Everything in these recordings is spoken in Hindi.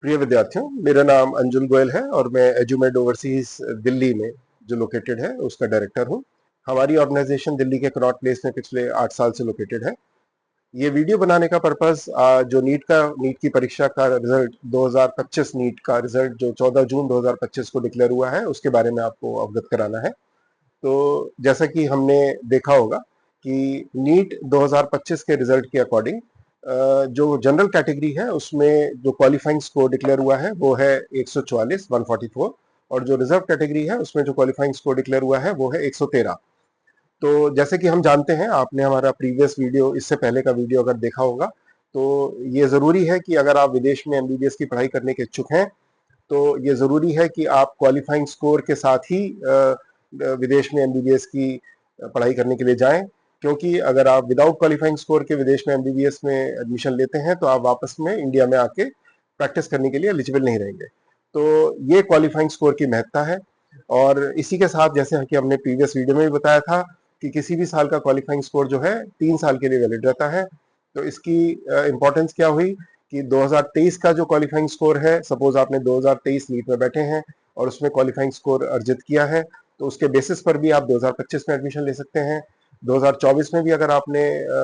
प्रिय विद्यार्थियों, मेरा नाम अंजुल गोयल है और मैं एजुमेड ओवरसीज दिल्ली में जो लोकेटेड है उसका डायरेक्टर हूं। हमारी ऑर्गेनाइजेशन दिल्ली के कनॉट प्लेस में पिछले 8 साल से लोकेटेड है। ये वीडियो बनाने का पर्पस जो नीट की परीक्षा का रिजल्ट 2025 नीट का रिजल्ट जो 14 जून 2025 को डिक्लेयर हुआ है उसके बारे में आपको अवगत कराना है। तो जैसा कि हमने देखा होगा कि नीट 2025 के रिजल्ट के अकॉर्डिंग जो जनरल कैटेगरी है उसमें जो क्वालिफाइंग स्कोर डिक्लेयर हुआ है वो है 144 और जो रिजर्व कैटेगरी है उसमें जो क्वालिफाइंग स्कोर डिक्लेयर हुआ है वो है 113। तो जैसे कि हम जानते हैं, आपने हमारा प्रीवियस वीडियो, इससे पहले का वीडियो अगर देखा होगा, तो ये जरूरी है कि अगर आप विदेश में एमबीबीएस की पढ़ाई करने के इच्छुक हैं तो ये जरूरी है कि आप क्वालिफाइंग स्कोर के साथ ही विदेश में एमबीबीएस की पढ़ाई करने के लिए जाएं, क्योंकि अगर आप विदाउट क्वालिफाइंग स्कोर के विदेश में एमबीबीएस में एडमिशन लेते हैं तो आप वापस में इंडिया में आके प्रैक्टिस करने के लिए एलिजिबल नहीं रहेंगे। तो ये क्वालिफाइंग स्कोर की महत्ता है। और इसी के साथ, जैसे कि हमने प्रीवियस वीडियो में भी बताया था कि किसी भी साल का क्वालिफाइंग स्कोर जो है 3 साल के लिए वैलिड रहता है। तो इसकी इंपॉर्टेंस क्या हुई कि 2023 का जो क्वालिफाइंग स्कोर है, सपोज आपने 2023 नीट में बैठे हैं और उसमें क्वालिफाइंग स्कोर अर्जित किया है, तो उसके बेसिस पर भी आप 2025 में एडमिशन ले सकते हैं। 2024 में भी अगर आपने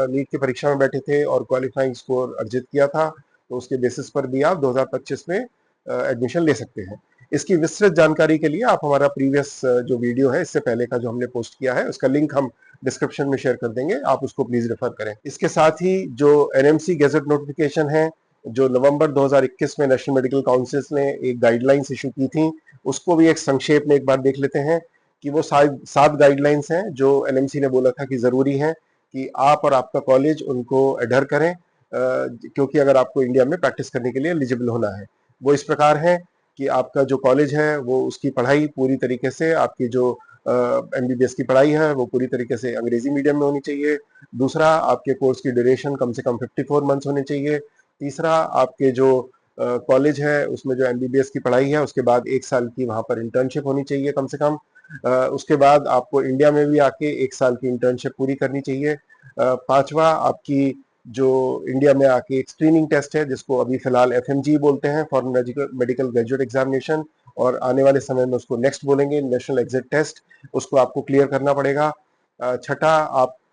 नीट की परीक्षा में बैठे थे और क्वालिफाइंग स्कोर अर्जित किया था तो उसके बेसिस पर भी आप 2025 में एडमिशन ले सकते हैं। इसकी विस्तृत जानकारी के लिए आप हमारा प्रीवियस जो वीडियो है, इससे पहले का जो हमने पोस्ट किया है, उसका लिंक हम डिस्क्रिप्शन में शेयर कर देंगे, आप उसको प्लीज रेफर करें। इसके साथ ही जो एनएमसी गैजेट नोटिफिकेशन है, जो नवंबर 2021 में नेशनल मेडिकल काउंसिल ने एक गाइडलाइंस इशू की थी, उसको भी एक संक्षेप में एक बार देख लेते हैं कि वो 7 गाइडलाइंस हैं जो एनएमसी ने बोला था कि जरूरी है कि आप और आपका कॉलेज उनको एडर करें, क्योंकि अगर आपको इंडिया में प्रैक्टिस करने के लिए एलिजिबल होना है। वो इस प्रकार है कि आपका जो कॉलेज है वो उसकी पढ़ाई पूरी तरीके से, आपकी जो एमबीबीएस की पढ़ाई है वो पूरी तरीके से अंग्रेजी मीडियम में होनी चाहिए। दूसरा, आपके कोर्स की ड्यूरेशन कम से कम 54 मंथ्स होनी चाहिए। तीसरा, आपके जो कॉलेज है उसमें जो एमबीबीएस की पढ़ाई है उसके बाद 1 साल की वहां पर इंटर्नशिप होनी चाहिए कम से कम। उसके बाद आपको इंडिया में भी आके 1 साल की इंटर्नशिप पूरी करनी चाहिए। पांचवा, आपकी जो इंडिया में आके एक स्क्रीनिंग टेस्ट है जिसको अभी फिलहाल एफएमजी बोलते हैं, फॉरेन मेडिकल ग्रेजुएट एग्जामिनेशन, और आने वाले समय में उसको नेक्स्ट बोलेंगे, नेशनल एग्जिट टेस्ट, उसको आपको क्लियर करना पड़ेगा। छठा,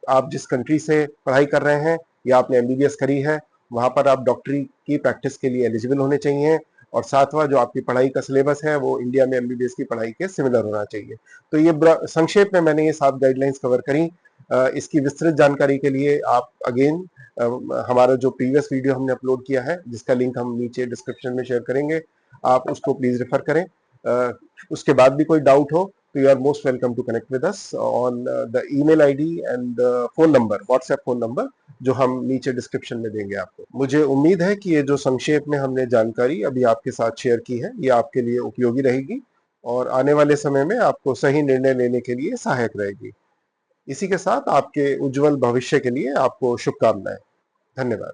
आप जिस कंट्री से पढ़ाई कर रहे हैं या आपने एमबीबीएस करी है वहां पर आप डॉक्टरी की प्रैक्टिस के लिए एलिजिबल होने चाहिए। और सातवां, जो आपकी पढ़ाई का सिलेबस है वो इंडिया में एमबीबीएस की पढ़ाई के सिमिलर होना चाहिए। तो ये संक्षेप में मैंने ये 7 गाइडलाइंस कवर करी। इसकी विस्तृत जानकारी के लिए आप अगेन हमारा जो प्रीवियस वीडियो हमने अपलोड किया है जिसका लिंक हम नीचे डिस्क्रिप्शन में शेयर करेंगे, आप उसको प्लीज रेफर करें। उसके बाद भी कोई डाउट हो तो you are most welcome to connect with us on the email ID and phone number, WhatsApp phone number, जो हम नीचे डिस्क्रिप्शन में देंगे आपको। मुझे उम्मीद है कि ये जो संक्षेप में हमने जानकारी अभी आपके साथ शेयर की है ये आपके लिए उपयोगी रहेगी और आने वाले समय में आपको सही निर्णय लेने के लिए सहायक रहेगी। इसी के साथ आपके उज्जवल भविष्य के लिए आपको शुभकामनाएं। धन्यवाद।